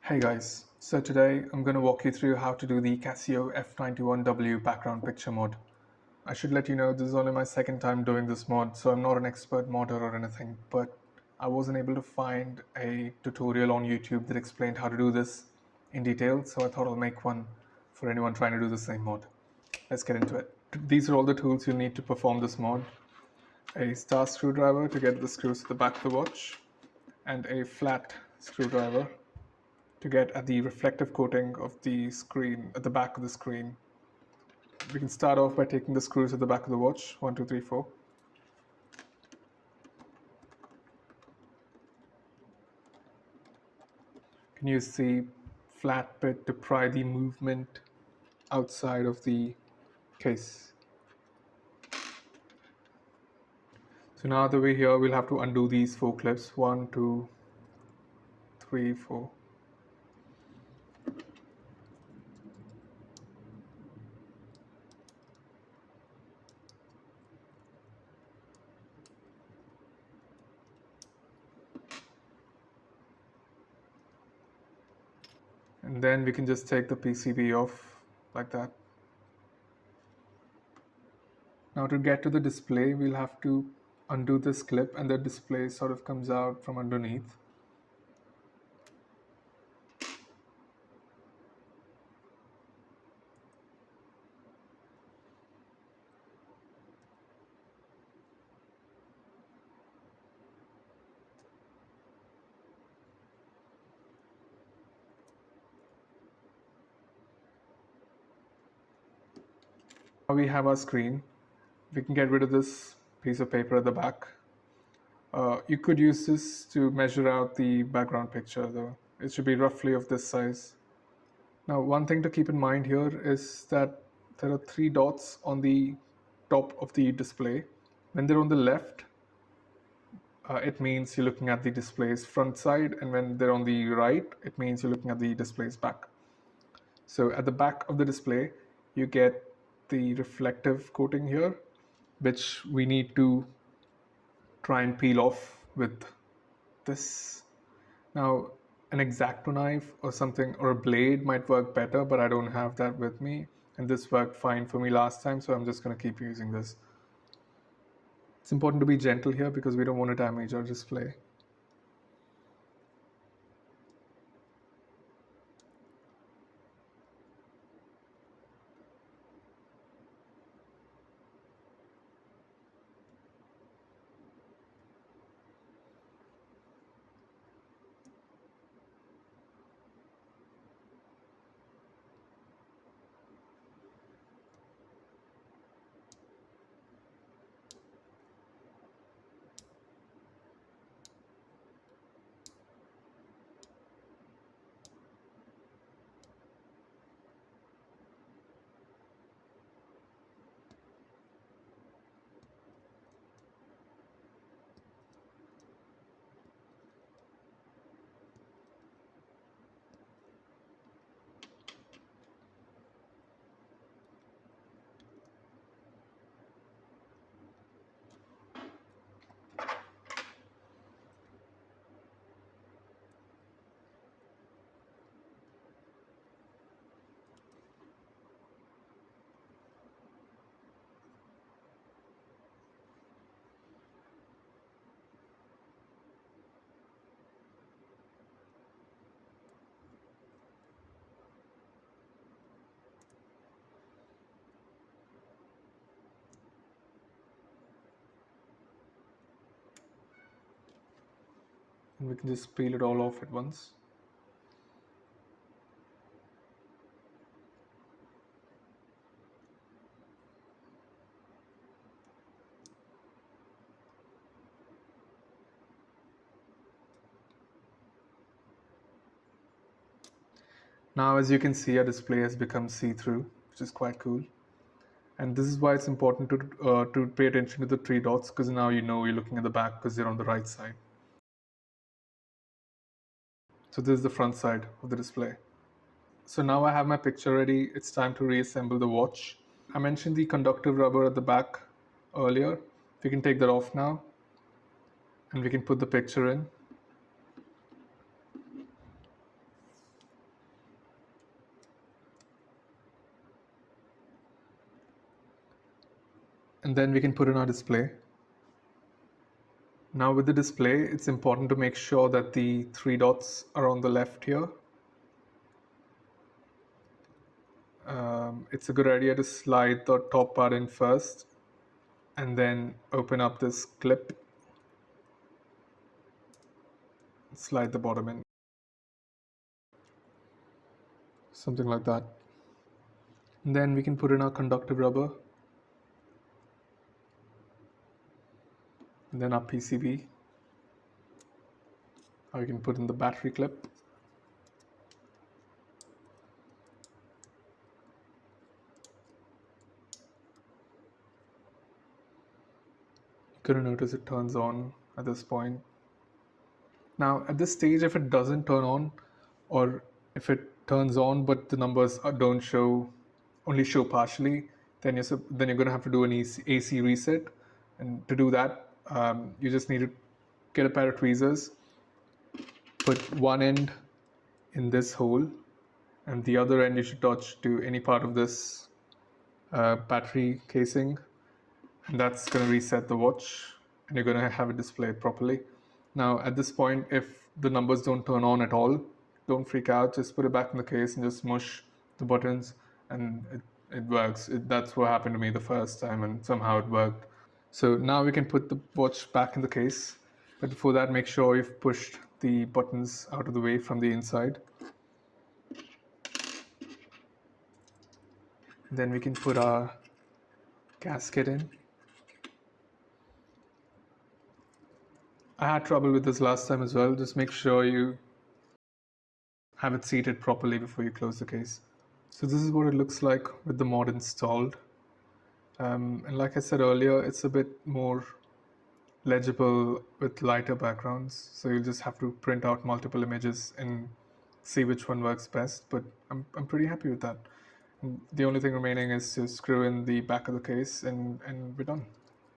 Hey guys, so today I'm going to walk you through how to do the Casio F91w background picture mod. I should let you know this is only my second time doing this mod, so I'm not an expert modder or anything, but I wasn't able to find a tutorial on YouTube that explained how to do this in detail, so I thought I'll make one for anyone trying to do the same mod. Let's get into it. These are all the tools you'll need to perform this mod. A star screwdriver to get the screws to the back of the watch, and a flat screwdriver to get at the reflective coating of the screen, at the back of the screen. We can start off by taking the screws at the back of the watch, 1, 2, 3, 4. You can use the flat bit to pry the movement outside of the case. So now the way here, we'll have to undo these 4 clips, 1, 2, 3, 4. And then we can just take the PCB off like that. Now to get to the display, we'll have to undo this clip and the display sort of comes out from underneath. Now we have our screen. We can get rid of this piece of paper at the back. You could use this to measure out the background picture though. It should be roughly of this size. Now one thing to keep in mind here is that there are 3 dots on the top of the display. When they're on the left, it means you're looking at the display's front side, and when they're on the right, it means you're looking at the display's back. So at the back of the display, you get the reflective coating here, which we need to try and peel off with this. Now, an X-Acto knife or something, or a blade might work better, but I don't have that with me. And this worked fine for me last time, so I'm just going to keep using this. It's important to be gentle here because we don't want to damage our display. And we can just peel it all off at once. Now, as you can see, our display has become see-through, which is quite cool. And this is why it's important to pay attention to the 3 dots, because now you know you're looking at the back because they're on the right side. So this is the front side of the display. So now I have my picture ready. It's time to reassemble the watch. I mentioned the conductive rubber at the back earlier. We can take that off now and we can put the picture in. and then we can put in our display. Now with the display, it's important to make sure that the 3 dots are on the left here. It's a good idea to slide the top part in first and then open up this clip, slide the bottom in, something like that. And then we can put in our conductive rubber, and then our PCB. Or you can put in the battery clip. You're going to notice it turns on at this point. Now at this stage, if it doesn't turn on, or if it turns on but the numbers don't show, only show partially, then you're going to have to do an AC reset. And to do that, you just need to get a pair of tweezers, put one end in this hole, and the other end you should touch to any part of this battery casing, and that's going to reset the watch, and you're going to have it displayed properly. Now at this point, if the numbers don't turn on at all, don't freak out, just put it back in the case and just smush the buttons, and it works. That's what happened to me the first time, and somehow it worked. So now we can put the watch back in the case, but before that, make sure you've pushed the buttons out of the way from the inside. Then we can put our gasket in. I had trouble with this last time as well. Just make sure you have it seated properly before you close the case. So this is what it looks like with the mod installed. And like I said earlier, it's a bit more legible with lighter backgrounds. So you'll just have to print out multiple images and see which one works best. But I'm pretty happy with that. And the only thing remaining is to screw in the back of the case, and we're done.